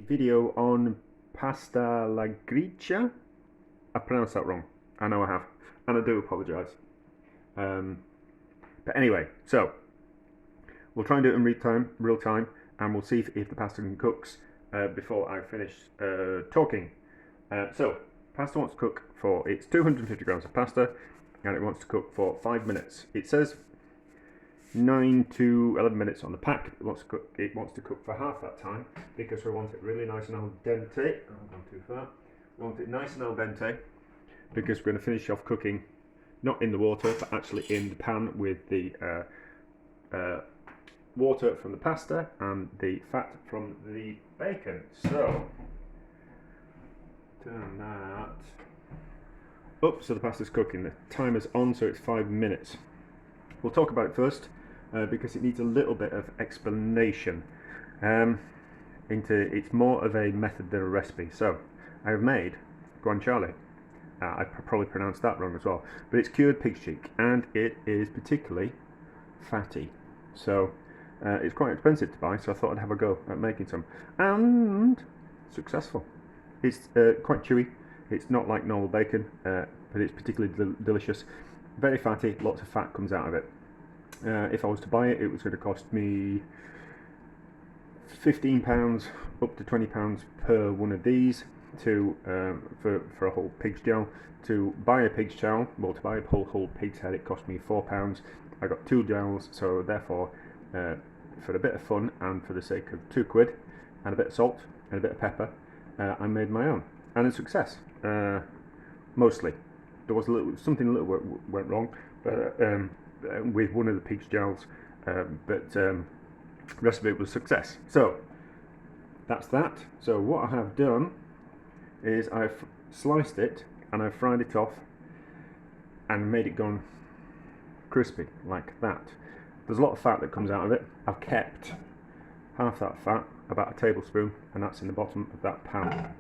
Video on pasta alla Gricia. I pronounced that wrong. I know I have, and I do apologise. But anyway, so we'll try and do it in real time, and we'll see if the pasta cooks before I finish talking. So, pasta wants to cook for, it's 250 grams of pasta, and it wants to cook for 5 minutes. It says 9 to 11 minutes on the pack. It wants to cook for half that time because we want it really nice and al dente. I've gone too far. We want it nice and al dente because we're going to finish off cooking not in the water but actually in the pan with the water from the pasta and the fat from the bacon. So turn that up so the pasta's cooking. The timer's on, so it's 5 minutes. We'll talk about it first because it needs a little bit of explanation. It's more of a method than a recipe. So I have made guanciale. I probably pronounced that wrong as well, but it's cured pig's cheek and it is particularly fatty. So it's quite expensive to buy, so I thought I'd have a go at making some, and successful. It's quite chewy. It's not like normal bacon, but it's particularly delicious. Very fatty, lots of fat comes out of it. If I was to buy it, it was going to cost me £15 up to £20 per one of these for a whole pig's jowl. To buy a pig's jowl, well, to buy a whole pig's head, it cost me £4. I got 2 jowls, so therefore, for a bit of fun and for the sake of £2 and a bit of salt and a bit of pepper, I made my own, and a success. Mostly, there was something a little went wrong, but with one of the pig's jowls, but the rest of it was a success. So that's that. So what I have done is I've sliced it and I've fried it off and made it gone crispy like that. There's a lot of fat that comes out of it. I've kept half that fat, about a tablespoon, and that's in the bottom of that pan.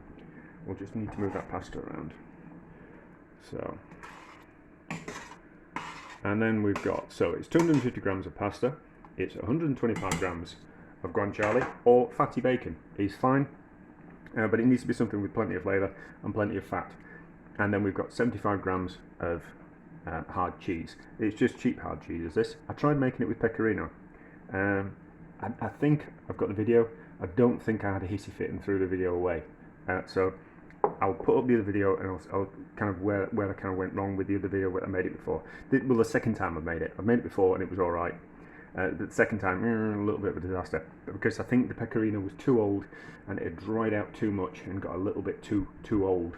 We'll just need to move that pasta around. So, and then we've got, so it's 250 grams of pasta, it's 125 grams of guanciale, or fatty bacon is fine, but it needs to be something with plenty of flavour and plenty of fat. And then we've got 75 grams of hard cheese. It's just cheap hard cheese, is this. I tried making it with pecorino. I think I've got the video. I don't think I had a hissy fit and threw the video away. So I'll put up the other video and I'll kind of where I kind of went wrong with the other video where I made it before. Well, the second time I've made it before and it was alright. The second time, a little bit of a disaster, because I think the pecorino was too old and it had dried out too much and got a little bit too old.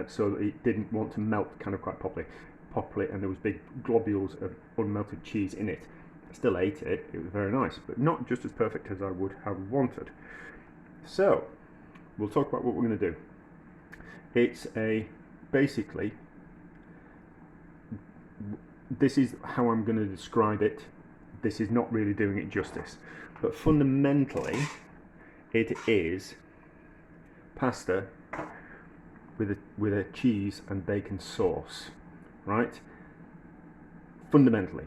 So it didn't want to melt kind of quite properly, and there was big globules of unmelted cheese in it. I still ate it, it was very nice, but not just as perfect as I would have wanted. So we'll talk about what we're going to do. It's basically, this is how I'm going to describe it. This is not really doing it justice, but fundamentally it is pasta with a cheese and bacon sauce, right? Fundamentally,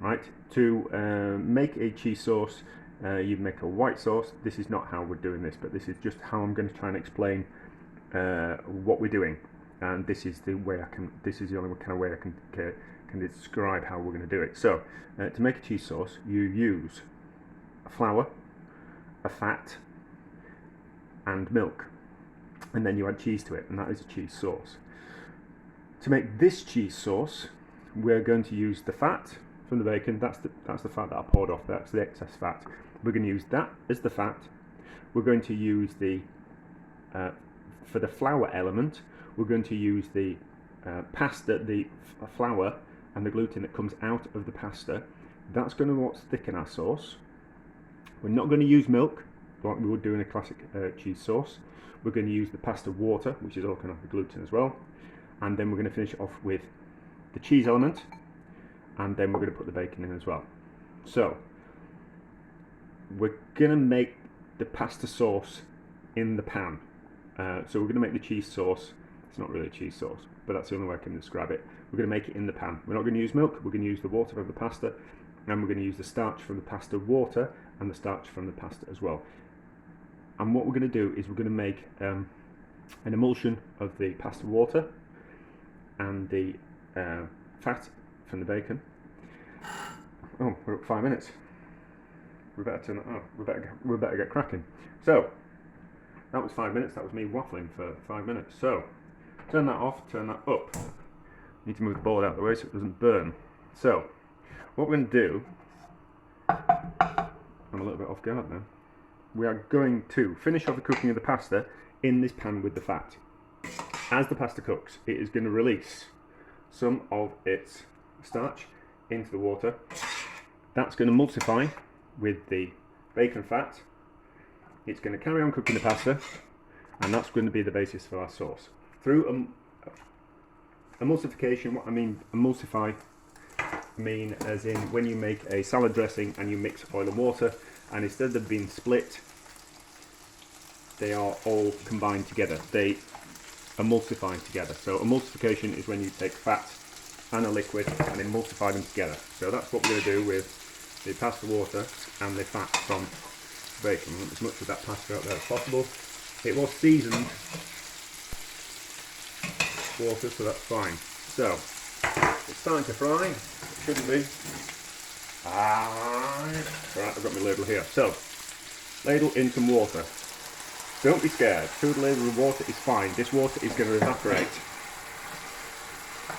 right? To make a cheese sauce, you make a white sauce. This is not how we're doing this, but this is just how I'm going to try and explain what we're doing, and this is the way I can. This is the only kind of way I can describe how we're going to do it. So, to make a cheese sauce, you use a flour, a fat, and milk, and then you add cheese to it, and that is a cheese sauce. To make this cheese sauce, we're going to use the fat from the bacon. That's the fat that I poured off. That's the excess fat. We're going to use that as the fat. We're going to use the for the flour element, we're going to use the pasta, the flour and the gluten that comes out of the pasta. That's going to thicken our sauce. We're not going to use milk like we would do in a classic cheese sauce. We're going to use the pasta water, which is all kind of the gluten as well, and then we're going to finish off with the cheese element, and then we're going to put the bacon in as well. So we're going to make the pasta sauce in the pan. So we're going to make the cheese sauce. It's not really a cheese sauce, but that's the only way I can describe it. We're going to make it in the pan. We're not going to use milk. We're going to use the water from the pasta, and we're going to use the starch from the pasta water and the starch from the pasta as well. And what we're going to do is we're going to make an emulsion of the pasta water and the fat from the bacon. Oh, we're up 5 minutes. We better turn that off. We better get cracking. So that was 5 minutes. That was me waffling for 5 minutes. So turn that off. Turn that up. Need to move the board out of the way so it doesn't burn. So what we're going to do, I'm a little bit off guard now. We are going to finish off the cooking of the pasta in this pan with the fat. As the pasta cooks, it is going to release some of its starch into the water. That's going to emulsify with the bacon fat. It's going to carry on cooking the pasta, and that's going to be the basis for our sauce. Through emulsification, what I mean emulsify, mean as in when you make a salad dressing and you mix oil and water, and instead of being split, they are all combined together. They emulsify together. So emulsification is when you take fat and a liquid and emulsify them together. So that's what we're going to do with the pasta water and the fat from bacon. We want as much of that pasta out there as possible. It was seasoned water, so that's fine. So it's starting to fry. It shouldn't be. Right, I've got my ladle here. So ladle in some water. Don't be scared. Through the ladle of water is fine. This water is going to evaporate.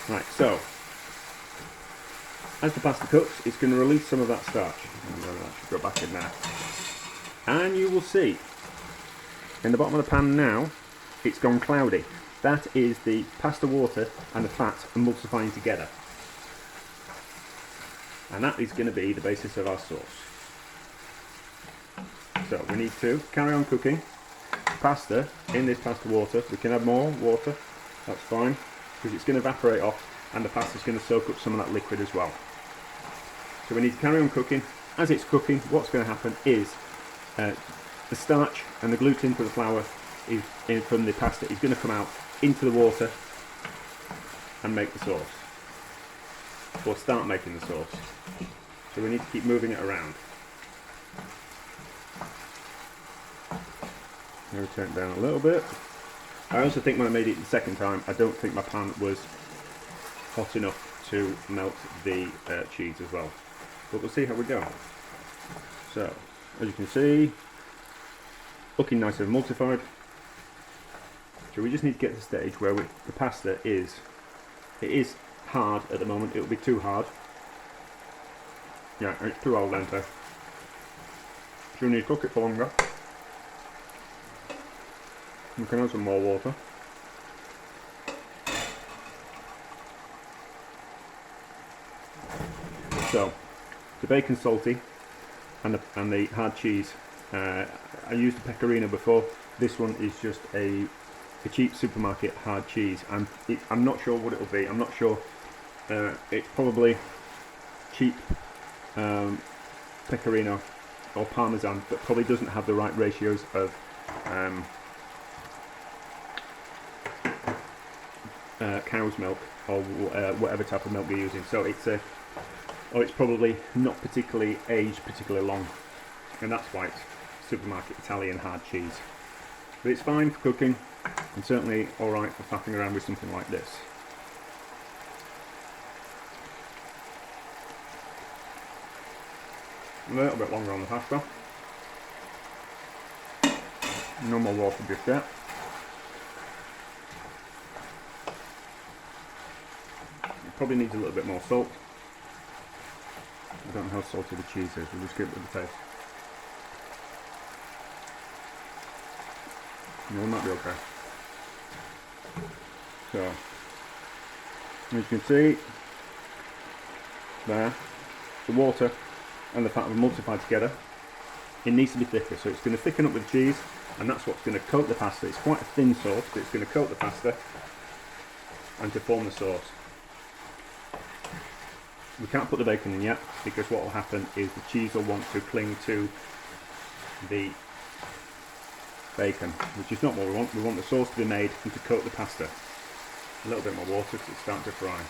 Right, so as the pasta cooks, it's going to release some of that starch. And that should go back in there. And you will see in the bottom of the pan now, it's gone cloudy. That is the pasta water and the fat emulsifying together. And that is going to be the basis of our sauce. So we need to carry on cooking pasta in this pasta water. We can add more water, that's fine, because it's going to evaporate off and the pasta is going to soak up some of that liquid as well. So we need to carry on cooking. As it's cooking, what's going to happen is the starch and the gluten for the flour from the pasta is going to come out into the water and make the sauce, or start making the sauce. So we need to keep moving it around. I'm going to turn it down a little bit. I also think when I made it the second time, I don't think my pan was hot enough to melt the cheese as well. But we'll see how we go. So, as you can see, looking nice and emulsified. So we just need to get to the stage where the pasta is hard at the moment. It'll be too hard. Yeah, it's too al dente. So we need to cook it for longer. We can add some more water. So the bacon's salty, and the hard cheese. I used the pecorino before. This one is just a cheap supermarket hard cheese, and I'm not sure what it'll be. I'm not sure. It's probably cheap pecorino or parmesan, but probably doesn't have the right ratios of cow's milk or whatever type of milk you're using. So it's probably not particularly aged particularly long, and that's why it's supermarket Italian hard cheese. But it's fine for cooking, and certainly alright for faffing around with something like this. A little bit longer on the pasta. No more water just yet. It probably needs a little bit more salt. I don't know how salty the cheese is, we'll just give it a taste. No, it might be okay. So, as you can see, there, the water and the fat will emulsify together. It needs to be thicker, so it's going to thicken up with cheese, and that's what's going to coat the pasta. It's quite a thin sauce, but it's going to coat the pasta and to form the sauce. We can't put the bacon in yet, because what will happen is the cheese will want to cling to the bacon, which is not what we want. We want the sauce to be made and to coat the pasta. A little bit more water because it's starting to fry.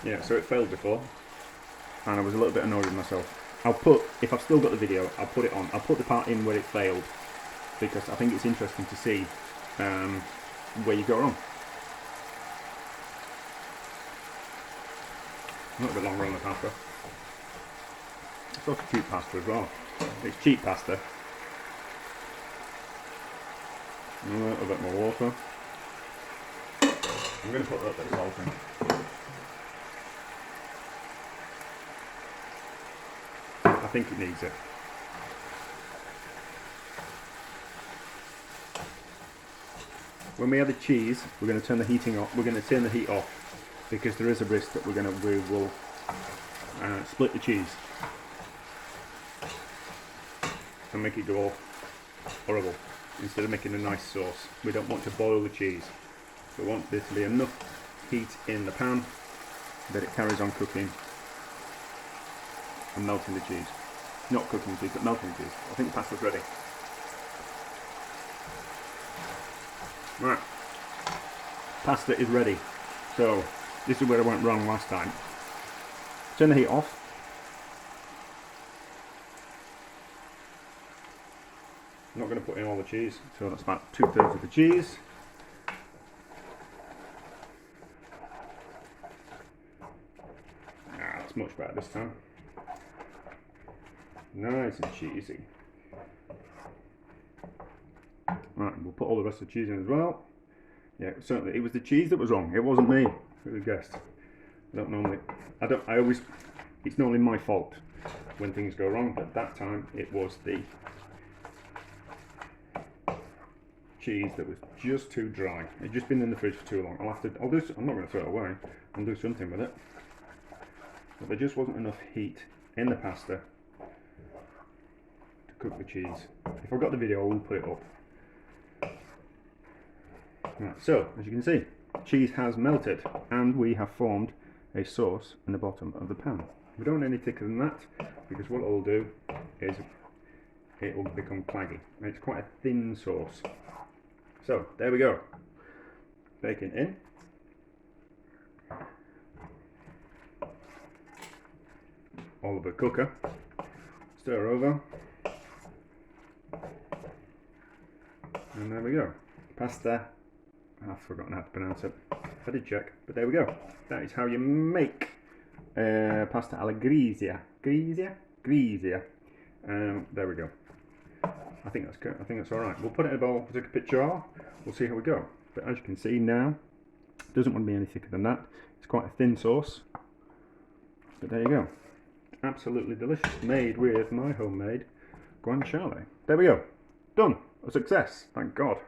Yeah, so it failed before, and I was a little bit annoyed with myself. I'll put, if I've still got the video, I'll put it on. I'll put the part in where it failed, because I think it's interesting to see where you go wrong. A little bit longer on the pasta. It's also cheap pasta as well. It's cheap pasta. A little bit more water. I'm going to put a little bit of salt in. I think it needs it. When we add the cheese, we're going to turn the heating off. We're going to turn the heat off because there is a risk that we will split the cheese and make it go all horrible. Instead of making a nice sauce, we don't want to boil the cheese. We want there to be enough heat in the pan that it carries on cooking and melting the cheese. Not cooking the cheese, but melting the cheese. I think the pasta's ready. Right, pasta is ready. So this is where I went wrong last time. Turn the heat off. I'm not going to put in all the cheese, so that's about 2/3 of the cheese. Ah, that's much better this time. Nice and cheesy. Right, we'll put all the rest of the cheese in as well. Yeah, certainly it was the cheese that was wrong. It wasn't me. Who would have guessed? It's normally my fault when things go wrong, but that time it was the cheese that was just too dry. It's just been in the fridge for too long. I'm not going to throw it away. I'll do something with it. But there just wasn't enough heat in the pasta to cook the cheese. If I've got the video, I will put it up. Right, so, as you can see, cheese has melted and we have formed a sauce in the bottom of the pan. We don't want any thicker than that, because what it will do is it will become claggy. And it's quite a thin sauce. So, there we go. Bacon in. All over the cooker. Stir over. And there we go. Pasta. I've forgotten how to pronounce it. I did check, but there we go. That is how you make pasta alla Gricia. Gricia. There we go. I think that's good. I think that's all right. We'll put it in a bowl. We'll take a picture of. We'll see how we go. But as you can see now, it doesn't want to be any thicker than that. It's quite a thin sauce. But there you go. Absolutely delicious. Made with my homemade guanciale. There we go. Done. A success. Thank God.